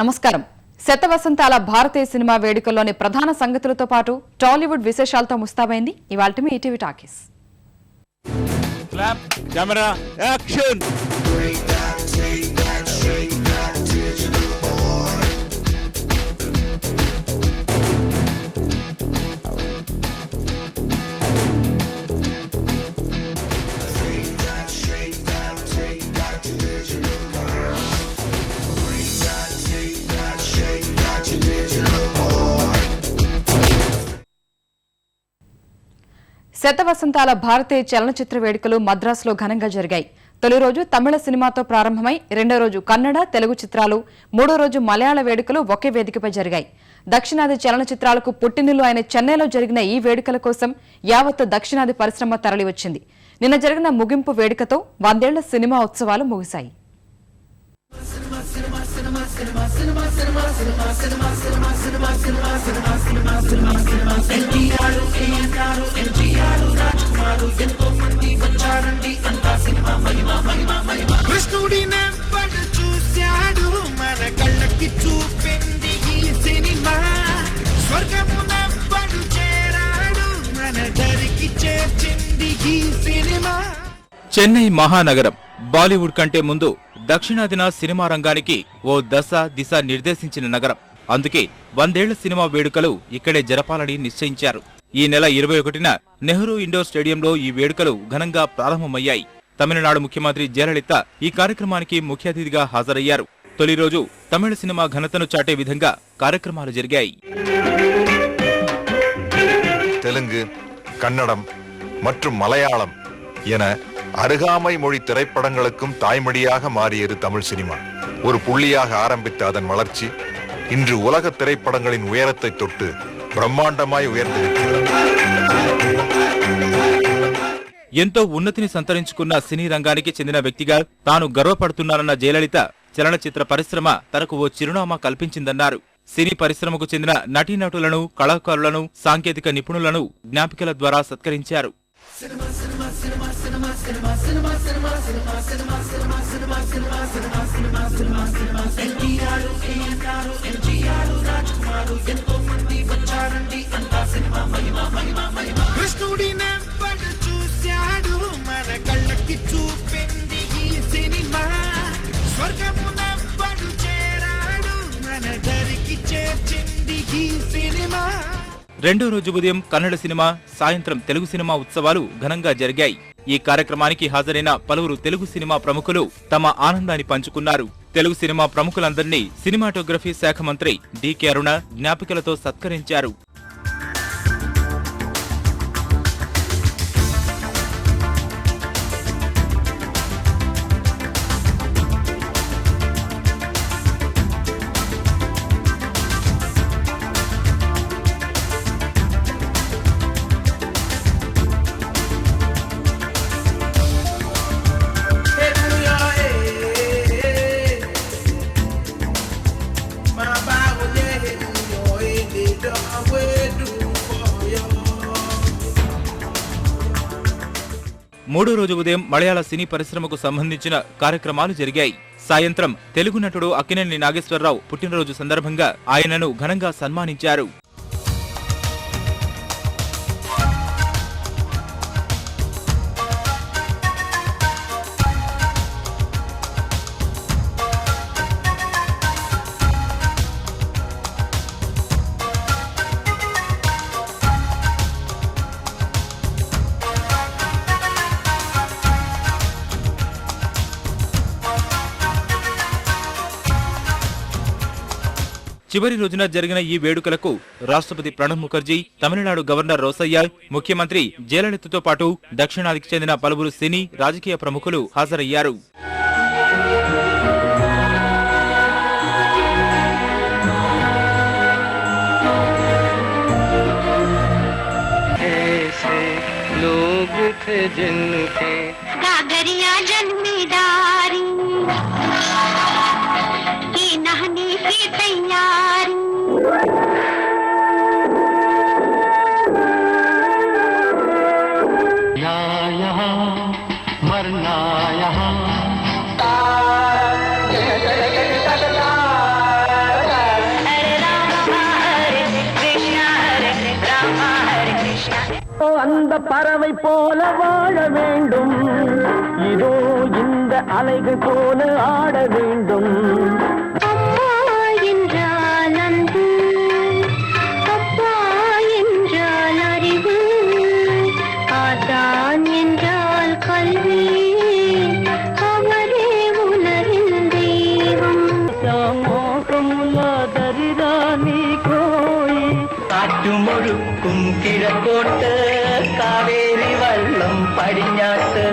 నమస్కారం. శతవసంతాల భారతీయ సినిమా వేడుకల్లోని ప్రధాన సంగతులతో పాటు టాలీవుడ్ విశేషాలతో ముస్తాబైంది ఇవాల్టి మీ ETV talkies. Clap, camera, action. శతవసంతాల భారతీయ చలనచిత్ర వేడుకలు మద్రాసులో ఘనంగా జరిగాయి. తొలి రోజు తమిళ సినిమాతో ప్రారంభమై రెండో రోజు కన్నడ, తెలుగు చిత్రాలు, మూడో రోజు మలయాళ వేడుకలు ఒకే వేదికపై జరిగాయి. దక్షిణాది చలనచిత్రాలకు పుట్టినిల్లు అయిన చెన్నైలో జరిగిన ఈ వేడుకల కోసం యావత్ దక్షిణాది పరిశ్రమ తరలివచ్చింది. నిన్న జరిగిన ముగింపు వేడుకతో 100 ఏళ్ల సినిమా ఉత్సవాలు ముగిశాయి. కృష్ణుడినే పడు చూశాడు మన కళ్ళకి చూపింది ఈ సినిమా, స్వర్గమున పడు చేరాడు మన దరికి చేర్చింది ఈ సినిమా. చెన్నై మహానగరం బాలీవుడ్ కంటే ముందు దక్షిణాదిన సినిమా రంగానికి ఓ దశ దిశ నిర్దేశించిన నగరం. అందుకే 100 ఏళ్ల సినిమా వేడుకలు ఇక్కడే జరపాలని నిశ్చయించారు. ఈ నెల 21న నెహ్రూ ఇండోర్ స్టేడియంలో ఈ వేడుకలు ఘనంగా ప్రారంభమయ్యాయి. తమిళనాడు ముఖ్యమంత్రి జయలలిత ఈ కార్యక్రమానికి ముఖ్య అతిథిగా హాజరయ్యారు. తొలి రోజు తమిళ సినిమా ఘనతను చాటే విధంగా కార్యక్రమాలు జరిగాయి. தெலுங்கு, கன்னடம் மற்றும் மலையாளம் என அருகாமை மொழி திரைப்படங்களுக்கும் தாய்மொழியாக மாறியது தமிழ் சினிமா. ஒரு புள்ளியாக ஆரம்பித்த அதன் வளர்ச்சி இன்று உலக திரைப்படங்களின் உயரத்தை தொட்டு பிரம்மாண்டமாய் உயர்ந்திருக்கிறது. ఎంతో ఉన్నతిని సంతరించుకున్న సినీ రంగానికి చెందిన వ్యక్తిగా తాను గర్వపడుతున్నారన్న జయలలిత చలనచిత్ర పరిశ్రమ తనకు ఓ చిరునామా కల్పించిందన్నారు. సినీ పరిశ్రమకు చెందిన నటీనటులను, కళాకారులను, సాంకేతిక నిపుణులను జ్ఞాపికల ద్వారా సత్కరించారు. కృష్ణుడినే పడు చూశాడు మన కళ్ళకి చూపింది ఈ సినిమా, స్వర్గమున పడు చేరాడు మన దరికి చేర్చింది ఈ సినిమా. రెండో రోజు ఉదయం కన్నడ సినిమా, సాయంత్రం తెలుగు సినిమా ఉత్సవాలు ఘనంగా జరిగాయి. ఈ కార్యక్రమానికి హాజరైన పలువురు తెలుగు సినిమా ప్రముఖులు తమ ఆనందాన్ని పంచుకున్నారు. తెలుగు సినిమా ప్రముఖులందరినీ సినిమాటోగ్రఫీ శాఖ మంత్రి డి.కె. అరుణ జ్ఞాపికలతో సత్కరించారు. మూడో రోజు ఉదయం మలయాళ సినీ పరిశ్రమకు సంబంధించిన కార్యక్రమాలు జరిగాయి. సాయంత్రం తెలుగు నటుడు అక్కినేని నాగేశ్వరరావు పుట్టినరోజు సందర్భంగా ఆయనను ఘనంగా సన్మానించారు. చివరి రోజున జరిగిన ఈ వేడుకలకు రాష్ట్రపతి ప్రణబ్ ముఖర్జీ, తమిళనాడు గవర్నర్ రోసయ్య, ముఖ్యమంత్రి జయలలితతో పాటు దక్షిణాదికి చెందిన పలువురు సినీ, రాజకీయ ప్రముఖులు హాజరయ్యారు. मरना यहाँ அந்த பறவை போல வாழ வேண்டும், இதோ இந்த அலைகள் போல ஆட வேண்டும். அப்பா என்றால் அன்பு, அப்பா என்றால் அறிவு, ஆதான் என்றால் கல்வி, அவரே உலகின் தெய்வம். மோகமுல்லாதரிதானி கோயி காட்டுமொழுக்கும் കിഴക്കോട്ട് കാവേരി വള്ളം പടിഞ്ഞാട്ട്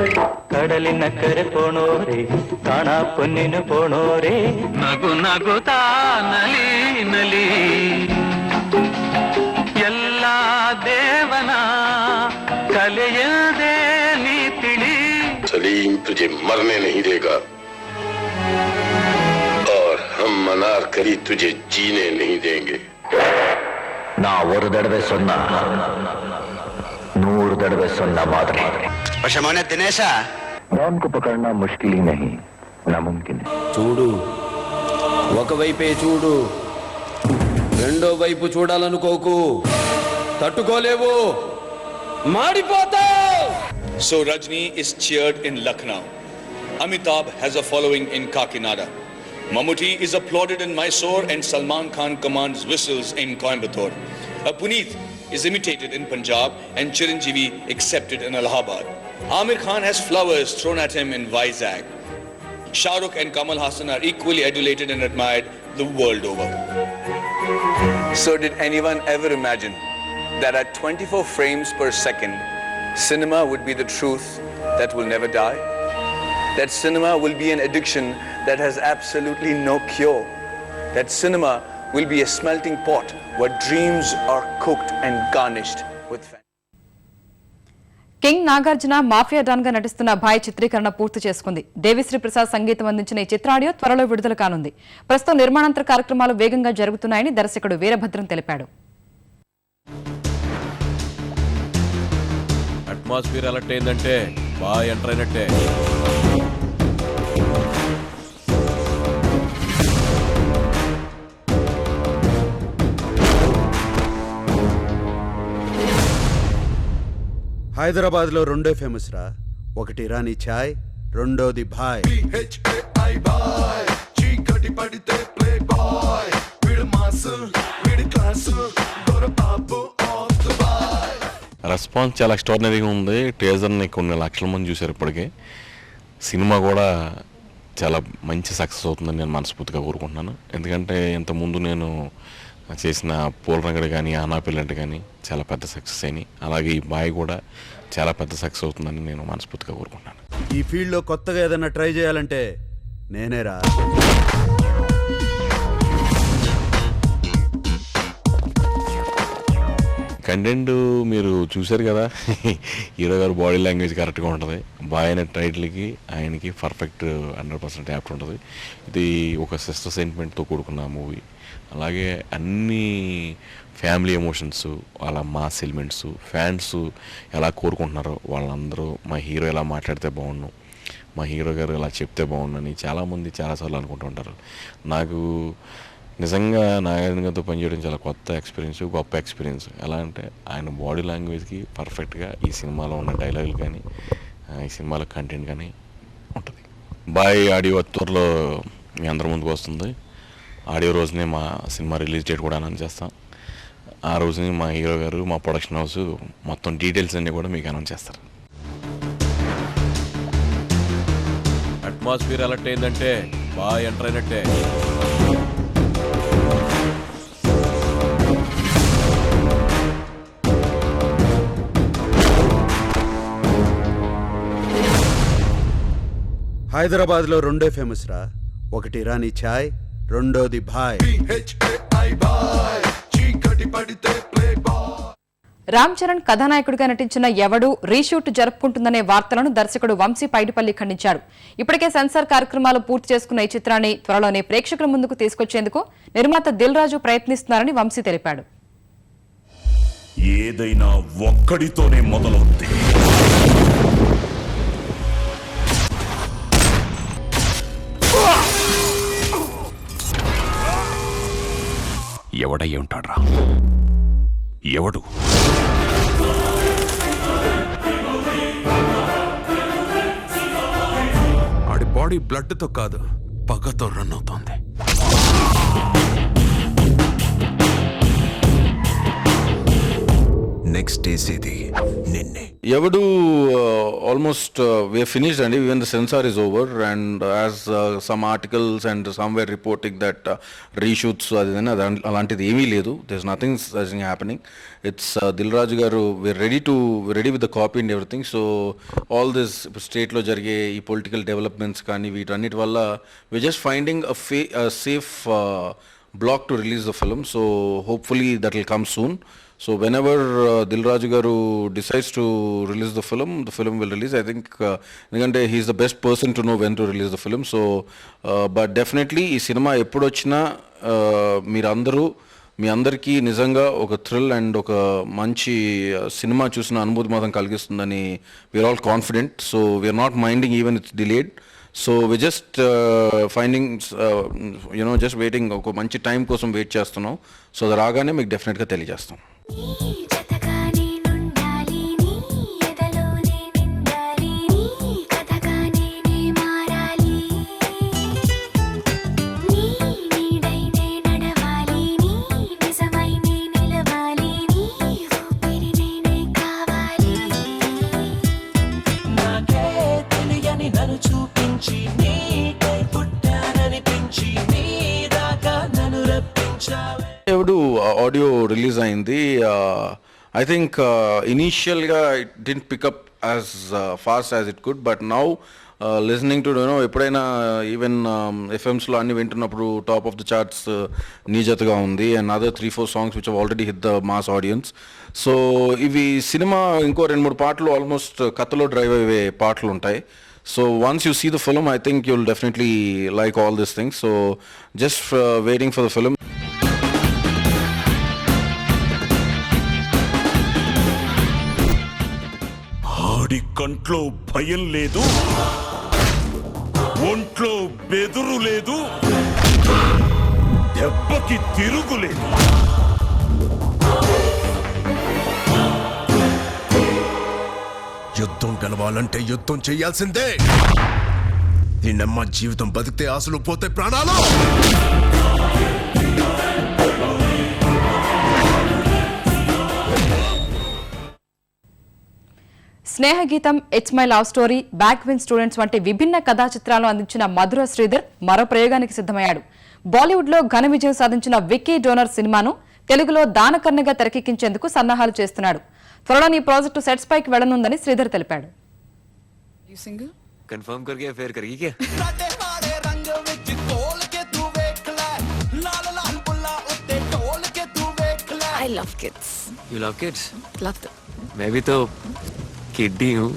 കടലിനക്കരെ പോണോരേ കാണാ പൊന്നിന് പോണോരേ നഗു നഗുതാ നലി നലി എല്ലാ ദേവന കലയതേ നീ തിളി. सलीम तुझे मरने नहीं देगा और हम अनारकली तुझे जीने नहीं देंगे. நான் ஒரு தடவை சொன்னா 100 தடவை சொன்ன மாதிரி. పశమోనే దినేశా डॉन को पकड़ना मुश्किल ही नहीं, नामुमकिन है. చూడు, ఒకవైపే చూడు, రెండో వైపు చూడాలనుకోకు, తట్టుకోలేవు, మాడిపోతావు. So Rajni is cheered in Lucknow. Amitabh has a following in Kakinada. Mammootty is applauded in Mysore and Salman Khan commands whistles in Coimbatore. Puneet is imitated in Punjab and Chiranjeevi accepted in Allahabad. Amir Khan has flowers thrown at him in Vizag. Shah Rukh and Kamal Hassan are equally adulated and admired the world over. So did anyone ever imagine that at 24 frames per second, cinema would be the truth that will never die? That cinema will be an addiction that has absolutely no cure. That cinema will be a smelting pot where dreams are cooked and garnished with king Nagarjuna mafia don గా నటిస్తున్న భాయ్ చిత్రీకరణ పూర్తి చేసుకుంది. దేవిశ్రీ ప్రసాద్ సంగీతం అందించిన ఈ చిత్ర audio త్వరలో విడుదల కానుంది. ప్రస్తుతం నిర్మాణాంతర కార్యక్రమాలు వేగంగా జరుగుతున్నాయని దర్శకుడు వీరభద్రం తెలిపాడు. అట్మాస్ఫియర్ అలర్ట్ అయిందంటే బాగా ఎంటర్ అయినట్టే. హైదరాబాద్ లో రెండో ఫేమస్ రా. ఒకటి ఇరానీ ఛాయ్, రెండోది భాయ్. రెస్పాన్స్ చాలా ఎక్స్ట్రాడినరీగా ఉంది. టీజర్ని కొన్ని లక్షల మంది చూశారు ఇప్పటికే. సినిమా కూడా చాలా మంచి సక్సెస్ అవుతుందని నేను మనస్ఫూర్తిగా కోరుకుంటున్నాను. ఎందుకంటే ఇంతకుముందు నేను చేసిన పూలరంగడి కానీ ఆనాపిల్లంటే కానీ చాలా పెద్ద సక్సెస్ అయినాయి. అలాగే ఈ బాయ్ కూడా చాలా పెద్ద సక్సెస్ అవుతుందని నేను మనస్ఫూర్తిగా కోరుకుంటున్నాను. ఈ ఫీల్డ్ లో కొత్తగా ఏదైనా ట్రై చేయాలంటే నేనేరా. కంటెంట్ మీరు చూశారు కదా, హీరో గారు బాడీ లాంగ్వేజ్ కరెక్ట్గా ఉంటుంది. బాయ్ అనే టైటిల్కి ఆయనకి పర్ఫెక్ట్ 100% యాప్ట్ ఉంటుంది. ఇది ఒక సిస్టర్ సెంటిమెంట్తో కూడుకున్న మూవీ. అలాగే అన్ని ఫ్యామిలీ ఎమోషన్స్, వాళ్ళ మాస్ ఎలిమెంట్స్, ఫ్యాన్స్ ఎలా కోరుకుంటున్నారో వాళ్ళందరూ మా హీరో ఎలా మాట్లాడితే బాగుండు, మా హీరో గారు ఎలా చెప్తే బాగుండని చాలామంది చాలాసార్లు అనుకుంటూ ఉంటారు. నాకు నిజంగా నాగార్జున గారితో పనిచేయడం చాలా కొత్త ఎక్స్పీరియన్స్, గొప్ప ఎక్స్పీరియన్స్. ఎలా అంటే ఆయన బాడీ లాంగ్వేజ్కి పర్ఫెక్ట్గా ఈ సినిమాలో ఉన్న డైలాగులు కానీ ఈ సినిమాలో కంటెంట్ కానీ ఉంటుంది. బాయ్ ఆడియో త్వరలో మీ అందరి ముందుకు వస్తుంది. ఆడియో రోజునే మా సినిమా రిలీజ్ డేట్ కూడా అనౌన్స్ చేస్తాం. ఆ రోజుని మా హీరో గారు, మా ప్రొడక్షన్ హౌస్ మొత్తం డీటెయిల్స్ అన్నీ కూడా మీకు అనౌన్స్ చేస్తారు. అట్మాస్ఫియర్ అలర్ట్ అయిందంటే బాగా ఎంటర్ అయినట్టే. హైదరాబాద్ లో రెండో ఫేమస్ రా. ఒకటి ఇరానీ ఛాయ్, రెండోది భాయ్. రామ్ చరణ్ కథానాయకుడిగా నటించిన ఎవడు రీషూట్ జరుపుకుంటుందనే వార్తలను దర్శకుడు వంశీ పైడిపల్లి ఖండించాడు. ఇప్పటికే సెన్సార్ కార్యక్రమాలు పూర్తి చేసుకున్న ఈ చిత్రాన్ని త్వరలోనే ప్రేక్షకుల ముందుకు తీసుకొచ్చేందుకు నిర్మాత దిల్ రాజు ప్రయత్నిస్తున్నారని వంశీ తెలిపాడు. ఏదైనా ఒక్కడితోనే మొదలవుతుంది. ఎవడై ఉంటాడ్రా? ఎవడు? స్టోరీ బ్లడ్తో కాదు, పగతో రన్ అవుతోంది. నెక్స్ట్ చేసేది నిన్నే. ఎవడు almost we are finished and even the censor is over, and as some articles and somewhere reporting that reshoots అలాంటిది ఏమీ లేదు. there's nothing such thing happening. it's Dil Raju garu, we're ready with the copy and everything. so all this state లో జరిగే ఈ political developments కానీ వీటన్నిటి వల్ల we're just finding a safe block to release the film. so hopefully that will come soon. So whenever Dil Raju garu decides to release the film will release. I think ఎందుకంటే he is the best person to know when to release the film. So but definitely ఈ cinema ఎప్పుడు వచ్చినా మీ అందరికీ నిజంగా ఒక thrill and ఒక మంచి cinema చూసిన అనుభూతి మాత్రం కలిగిస్తుందని we're all confident. So we're not minding even it's delayed. So we just finding just waiting, ఒక మంచి టైం కోసం వెయిట్ చేస్తున్నాం. సో అది రాగానే మీకు డెఫినెట్గా తెలియజేస్తాం. ఎవడు ఆడియో రిలీజ్ అయింది. I think initially it didn't pick up as fast as it could, but now listening to ఎప్పుడైనా ఈవెన్ ఎఫ్ఎమ్స్లో అన్ని వింటున్నప్పుడు టాప్ ఆఫ్ ద చార్ట్స్ నీజత్గా ఉంది, and other 3-4 songs which have already hit the mass audience. So ఇవి cinema ఇంకో 2-3 పాటలు almost కథలో drive అయ్యే పాటలు ఉంటాయి. So once you see the film, I think you'll definitely like all these things. So just waiting for the film. ఆడి కంట్లో భయం లేదు, ఒంట్లో బెదురు లేదు, దెబ్బకి తిరుగులేదు. యుద్ధం గెలవాలంటే యుద్ధం చేయాల్సిందే. దీనమ్మ జీవితం బతికితే ఆశలు పోతే ప్రాణాలు. Snehageetham, it's my love story, back win students వంటి విభిన్న కథా చిత్రాలను అందించిన మధుర శ్రీధర్ మరో ప్రయోగానికి సిద్ధమయ్యాడు. బాలీవుడ్ లో ఘన విజయం సాధించిన విక్కీ డోనర్ సినిమాను తెలుగులో దానకర్ణగా తెరకెక్కించేందుకు సన్నాహాలు చేస్తున్నాడు. త్వరలో ఈ ప్రాజెక్టు సెట్స్ పైకి వెళ్లనుందని శ్రీధర్ తెలిపాడు. I love kids. You love kids? Love them. मैं भी तो किड्डी हूँ.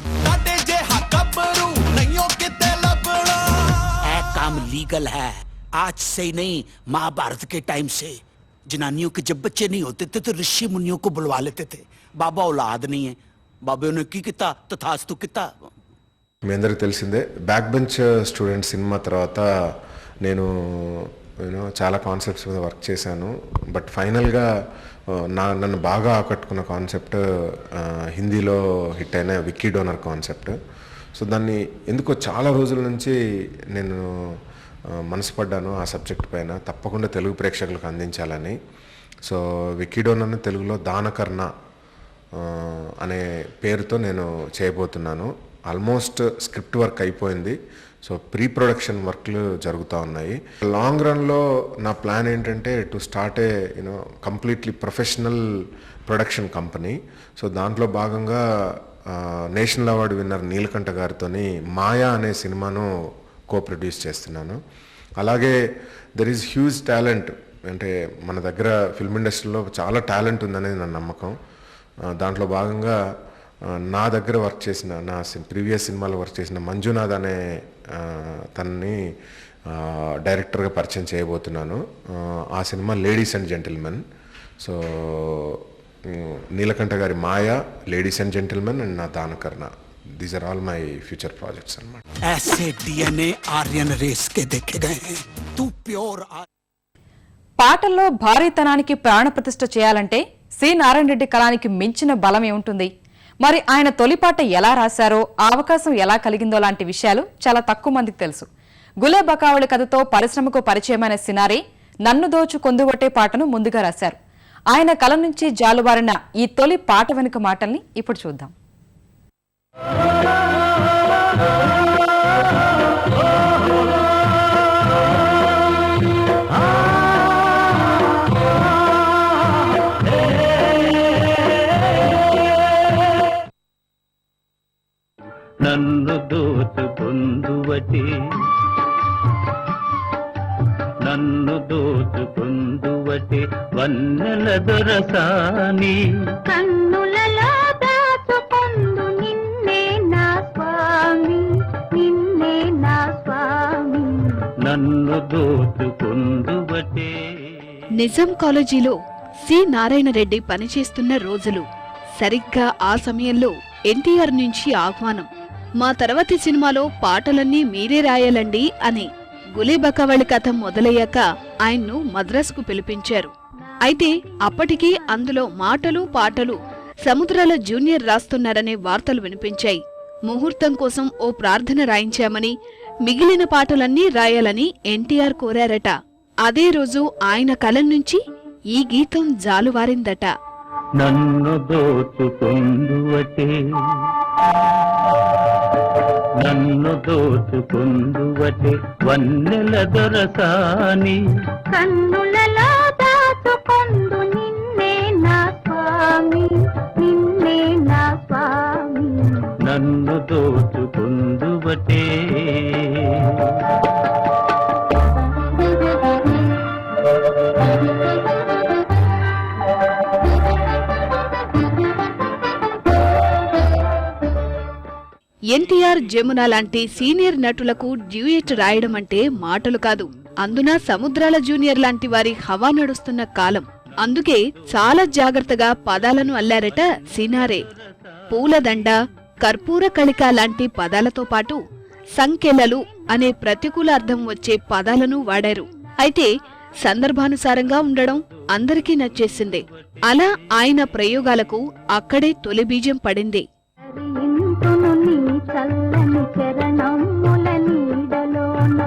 काम लीगल है आज से ही नहीं, महाभारत के टाइम से जनानियों के जब बच्चे नहीं होते थे तो ऋषि मुनियों को बुलवा लेते थे. बाबा औलाद नहीं है, बाबे ने की किता तथास्तु किता. మీ అందరికి తెలిసిందే, బ్యాక్ బెంచ్ స్టూడెంట్ సినిమా తర్వాత నేను చాలా కాన్సెప్ట్స్ మీద వర్క్ చేశాను. బట్ ఫైనల్గా నన్ను బాగా ఆకట్టుకున్న కాన్సెప్ట్ హిందీలో హిట్ అయిన విక్కీ డోనర్ కాన్సెప్ట్. సో దాన్ని ఎందుకో చాలా రోజుల నుంచి నేను మనసు పడ్డాను ఆ సబ్జెక్ట్ పైన, తప్పకుండా తెలుగు ప్రేక్షకులకు అందించాలని. సో విక్కీ డోనర్ని తెలుగులో దానకర్ణ అనే పేరుతో నేను చేయబోతున్నాను. ఆల్మోస్ట్ స్క్రిప్ట్ వర్క్ అయిపోయింది. సో ప్రీ ప్రొడక్షన్ వర్క్లు జరుగుతూ ఉన్నాయి. లాంగ్ రన్లో నా ప్లాన్ ఏంటంటే to start a completely professional production company. So దాంట్లో భాగంగా నేషనల్ అవార్డు విన్నర్ నీలకంఠ గారితో మాయా అనే సినిమాను ప్రొడ్యూస్ చేస్తున్నాను. అలాగే దెర్ ఈజ్ హ్యూజ్ టాలెంట్, అంటే మన దగ్గర ఫిల్మ్ ఇండస్ట్రీలో చాలా టాలెంట్ ఉందనేది నా నమ్మకం. దాంట్లో భాగంగా నా దగ్గర వర్క్ చేసిన, నా ప్రీవియస్ సినిమాలో వర్క్ చేసిన మంజునాథ్ అనే తనని డైరెక్టర్గా పరిచయం చేయబోతున్నాను. ఆ సినిమా ladies and gentlemen. So Neelakanta garu మాయా, లేడీస్ అండ్ జెంటిల్మెన్ అండ్ నా Daanakarna, these are all my future projects అన్నమాట. పాటల్లో భారీతనానికి ప్రాణప్రతిష్ఠ చేయాలంటే సి నారాయణ రెడ్డి కళానికి మించిన బలం ఏముంటుంది? మరి ఆయన తొలి పాట ఎలా రాశారో, ఆ అవకాశం ఎలా కలిగిందో లాంటి విషయాలు చాలా తక్కువ మందికి తెలుసు. గులే బకావళి కథతో పరిశ్రమకు పరిచయమైన సినారే నన్ను దోచు కొందువట్టే పాటను ముందుగా రాశారు. ఆయన కల నుంచి జాలువారిన ఈ తొలి పాట వెనుక మాటల్ని ఇప్పుడు చూద్దాం. నన్ను దోచుకొందువటే నన్ను దోచుకొందువటే వన్నెల దొరసాని కన్నులలో దాచుకొందు నిన్నే నా స్వామి నిన్నే నా స్వామి నన్ను దోచుకొందువటే. నిజాం కాలేజీలో సి నారాయణ రెడ్డి పనిచేస్తున్న రోజులు. సరిగ్గా ఆ సమయంలో ఎన్టీఆర్ నుంచి ఆహ్వానం. మా తర్వాతి సినిమాలో పాటలన్నీ మీరే రాయాలండి అని. గులే బకావళి కథ మొదలయ్యాక ఆయన్ను మద్రాసుకు పిలిపించారు. అయితే అప్పటికీ అందులో మాటలు పాటలు సముద్రాల జూనియర్ రాస్తున్నారనే వార్తలు వినిపించాయి. ముహూర్తం కోసం ఓ ప్రార్థన రాయించామని, మిగిలిన పాటలన్నీ రాయాలని ఎన్టీఆర్ కోరారట. అదే రోజు ఆయన కలం నుంచి ఈ గీతం జాలువారిందట. నన్ను దోచుకొందువటే నన్ను దోచుకొందువటే వన్నెల దొరసాని కన్నులలో దాచుకొందు నిన్నే నా స్వామి నిన్నే నా స్వామి నన్ను దోచుకొందువటే. ఎన్టీఆర్, జమున లాంటి సీనియర్ నటులకు డ్యూయెట్ రాయడం అంటే మాటలు కాదు. అందున సముద్రాల జూనియర్ లాంటి వారి హవా నడుస్తున్న కాలం. అందుకే చాలా జాగ్రత్తగా పదాలను అల్లారట సినారే. పూలదండ, కర్పూర కళిక లాంటి పదాలతో పాటు సంకెలలు అనే ప్రతికూల అర్థం వచ్చే పదాలను వాడారు. అయితే సందర్భానుసారంగా ఉండడం అందరికీ నచ్చేసిందే. అలా ఆయన ప్రయోగాలకు అక్కడే తొలి బీజం పడింది. చల్లని చరణముల నీడలోన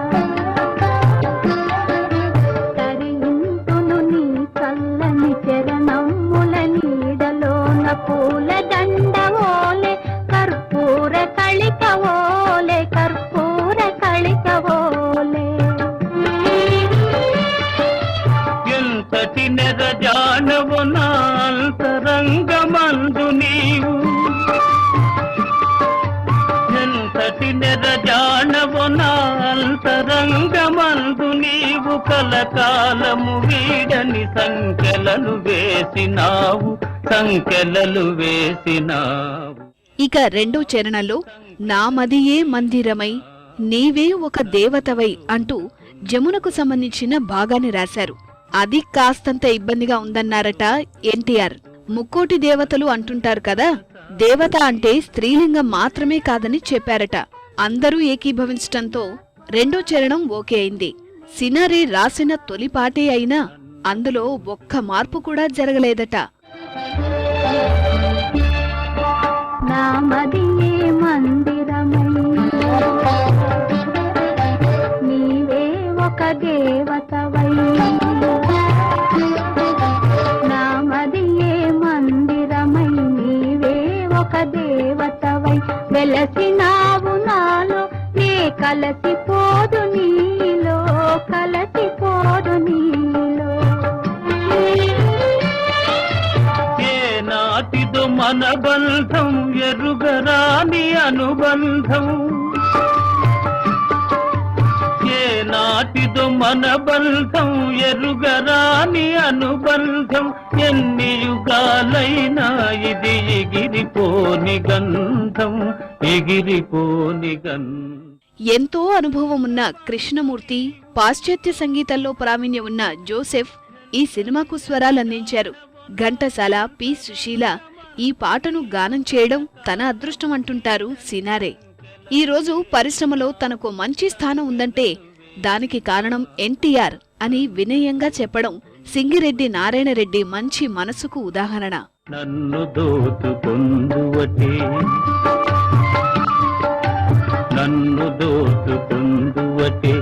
తరింతును నీ చల్లని చరణముల నీడలోన పూలదండ ఓలే కర్పూర కళిక ఓలే కర్పూర కళిక ఓలే. ఎంతటి నెరజానవు నా అంతరంగమందు నీవు ఎంతటి నెరజానవు నా అంతరంగమందు నీవు కలకాలము వీడని సంకెలలు వేసినావు సంకెలలు వేసినావు. ఇక రెండో చరణంలో నా మదియే మందిరమై నీవే ఒక దేవతవై అంటూ జమునకు సంబంధించిన భాగాన్ని రాశారు. అది కాస్తంత ఇబ్బందిగా ఉందన్నారట ఎన్టీఆర్. ముక్కోటి దేవతలు అంటుంటారు కదా, దేవత అంటే స్త్రీలింగం మాత్రమే కాదని చెప్పారట. అందరూ ఏకీభవించటంతో రెండో చరణం ఓకే అయింది. సినారే రాసిన తొలి పాటే అయినా అందులో ఒక్క మార్పు కూడా జరగలేదట. నా మదియే మందిరమై నీవే ఒక దేవతవై నా మదియే మందిరమై నీవే ఒక దేవతవై వెలసినావు నాలో నే కలసిపోదు నీలో కలసిపోదు నీలో. ఏనాటిదో మన బంధం ఎరుగరాని అనుబంధం ఏనాటిదో మన బంధం ఎరుగరాని అనుబంధం ఎన్ని యుగాలైనా ఇది ఎగిరిపోని గంధం ఎగిరిపోని గంధం. ఎంతో అనుభవమున్న కృష్ణమూర్తి, పాశ్చాత్య సంగీతంలో ప్రావీణ్యం ఉన్న జోసెఫ్ ఈ సినిమాకు స్వరాలందించారు. ఘంటసాల, పి. సుశీల ఈ పాటను గానం చేయడం తన అదృష్టం అంటుంటారు సినారే. ఈ రోజు పరిశ్రమలో తనకు మంచి స్థానం ఉందంటే దానికి కారణం ఎన్టీఆర్ అని వినయంగా చెప్పడం సింగిరెడ్డి నారాయణరెడ్డి మంచి మనసుకు ఉదాహరణ. నన్ను దోచుకొందువటే నన్ను దోచుకొందువటే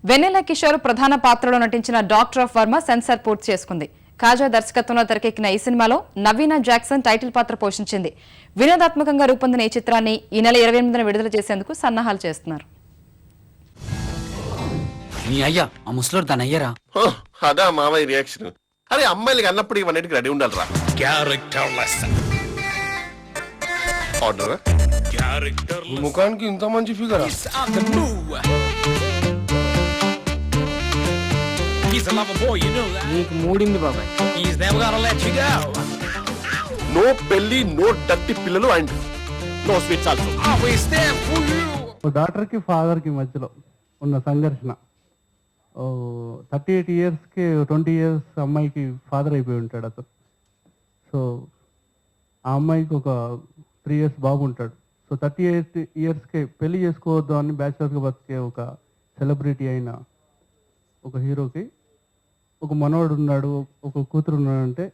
వెన్నెల కిషోర్ ప్రధాన పాత్రలో నటించిన డాక్టర్ ఆఫ్ వర్మ సెన్సార్ పూర్తి చేసుకుంది. కాజా దర్శకత్వంలో తెరకెక్కిన ఈ సినిమాలో నవీనా జాక్సన్ టైటిల్ పాత్ర పోషించింది. వినోదాత్మకంగా రూపొందిన ఈ చిత్రాన్ని ఈ నెల 28న విడుదల చేసేందుకు సన్నాహాలు చేస్తున్నారు. అయ్యా ఆ ముసలోడు తన అయ్యరా అదా మావయ్య రియాక్షన్. అరే అమ్మాయిలకి అన్నప్పుడు ఇవన్నిటికి రెడీ ఉండాలిరా. ఆర్డర్ ముఖానికి ఇంత మంచి ఫిగర్. నీకు మూడింది బాబాయ్. నో పెళ్లి, నో డర్టీ పిల్లలు and no sweets also. Doctor కి ఫాదర్ కి మధ్యలో ఉన్న సంఘర్షణ. 38 ఇయర్స్కి 20 ఇయర్స్ అమ్మాయికి ఫాదర్ అయిపోయి ఉంటాడు అతను. సో ఆ అమ్మాయికి ఒక 3 ఇయర్స్ బాబు ఉంటాడు. సో 38 ఇయర్స్కి పెళ్లి చేసుకోవద్దు అని బ్యాచిలర్గా బతికే ఒక సెలబ్రిటీ అయిన ఒక హీరోకి ఒక మనవడు ఉన్నాడు, ఒక కూతురు ఉన్నాడు. అంటే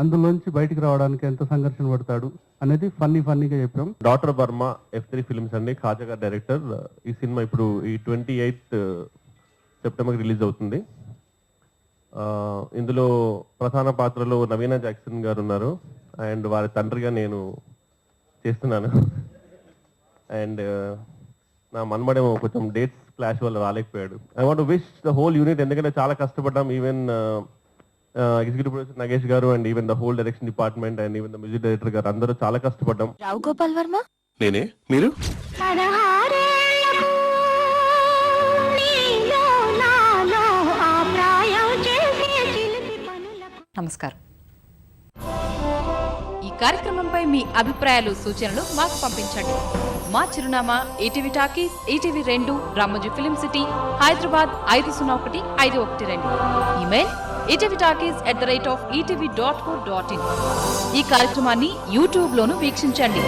అందులోంచి బయటికి రావడానికి ఎంత సంఘర్షణ పడతాడు అనేది ఫన్నీగా చెప్పాం. డాక్టర్ వర్మ F3 ఫిల్మ్స్ అండి, ఖాజా గారు డైరెక్టర్. ఈ సినిమా ఇప్పుడు ఈ 28 సెప్టెంబర్కి రిలీజ్ అవుతుంది. ఇందులో ప్రధాన పాత్రలో నవీనా జాక్సన్ గారు ఉన్నారు అండ్ వారి తండ్రిగా నేను చేస్తున్నాను. అండ్ నా మనమడేమో కొంచెం డేట్స్ క్లాష్ వల్ల రాలేకపోయాడు. I want wish the whole unit, ఎందుకంటే చాలా కష్టపడ్డాం. Even executive producer Nagesh garu and even the whole direction department and even the music director garu అందరూ చాలా కష్టపడ్డాం. రావు గోపాల్ వర్మ నేనే మీరు నమస్కారం. ఈ కార్యక్రమంపై మీ అభిప్రాయాలు, సూచనలు మాకు పంపించండి. మా చిరునామా ETV talkies, ETV 2, Ramoji film city, Hyderabad 501512. Email etvtalkies@etv.co.in. ఈ కార్యక్రమాన్ని యూట్యూబ్ లోను వీక్షించండి.